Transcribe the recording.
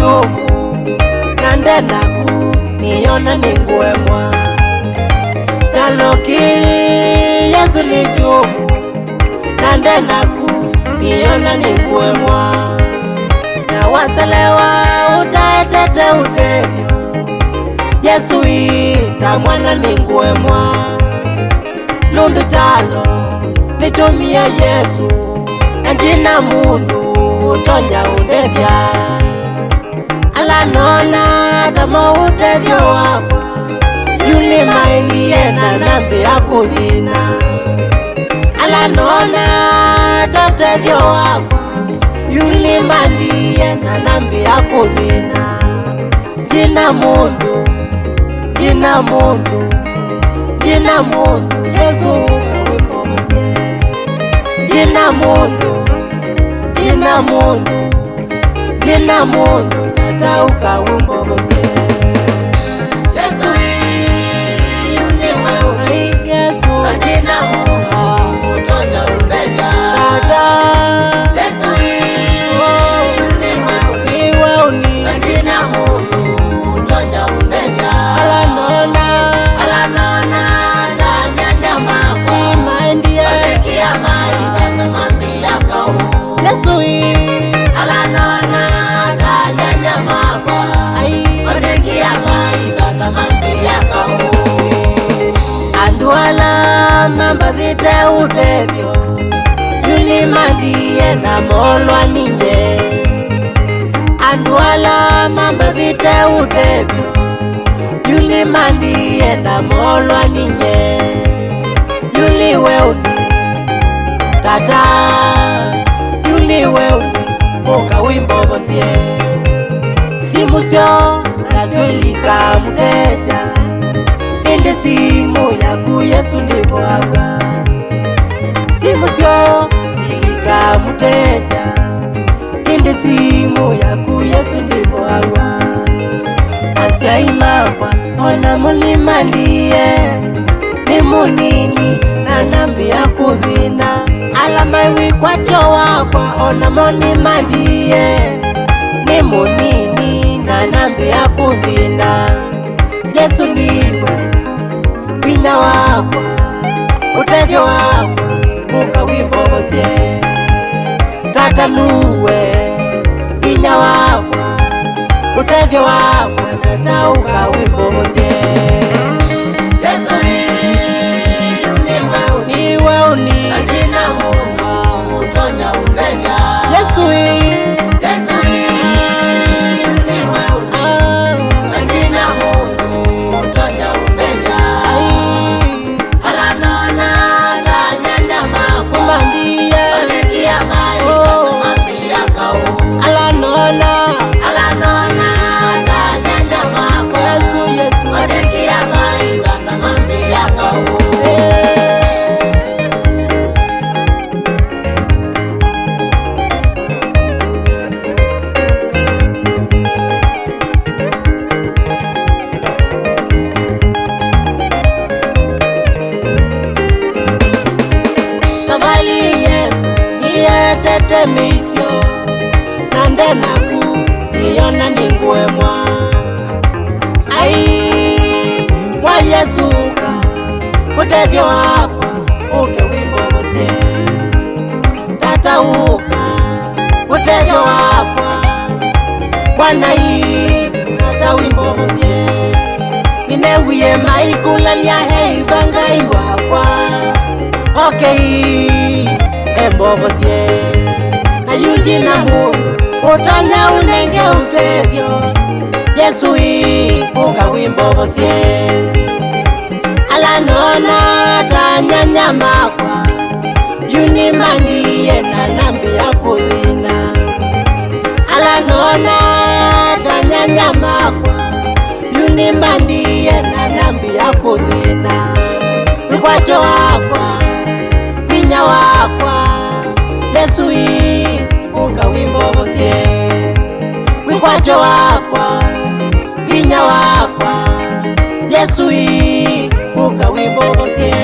jumu na ndenaku niona ninguemwa chaloki Yesu ni jumu na ndenaku niona ninguemwa na waselewa utaetete utevyo Yesu ita mwana ninguemwa nundu chalo nichumia Yesu ndina mundu utonya undevya ala nona tamo utevyo wakwa yuli maindie na nambi ya kuthina ala nona totevyo wakwa yuli mandie na nambi ya kuthina jina mundu jina mundu jina mundu Yesu wimbo msie jina mundu jina mundu jina mundu tatauka wimbo msie Yesu uniwe uhi Yesu jina mundu utonya undeja tata Yesu uniwe uni jina mundu utonya undeja ala nona tanyanya makwa maindie atikia maiga na mambi yakau Yesu ala nona tanyanya makwa atikia maiga na mambi yakau andu ala mambathite utevyo yuli mandie na molwa ninje andu ala mambathite utevyo yuli mandie na molwa ninje yuli weuni tata yuli weuni muka wimbo bosie simu syo naswilika muteja indi simu yaku Yesu ndipo awa simu syo ilika muteja indi simu yaku Yesu ndipo awa asaimakwa ona mulima ndiye ni munini na nambi ya kuthina alama wikwacho wakwa ona mulima ndiye ni munini na nambi ya kuthina Yesu ndiwe vinya wakwa utethyo wakwa muka wimbo bosie tata nuwe vinya wakwa utethyo wakwa tatauka wimbo bosie Yesu uniwe uni jina mundu utonya undeja Yesu Yesu uniwe uni jina mundu utonya undeja ala nona tanyanya makwa mandie atikia maiga na mambi yakau ala nona tanyanya makwa Yesu atikia maiga na mambi yakau temisyo na ndenaku niona ninguemwa ai wa Yesuka utethyo wakwa uke wimbo bosie tatauka utethyo wakwa Bwana tata wimbo bosie ninewie maikulania heiva ngai wakwa okay embo bosie ayunji na mundu utonya unenge utethyo Yesu uka wimbo bosie ala nona tanyanya makwa yuni mandie na nambi ya kuthina ala nona tanyanya makwa yuni mandie na nambi ya kuthina wikwacho wakwa vinya wakwa Yesu uka wimbo bosie wikwacho wakwa vinya wakwa Yesu uka wimbo bosie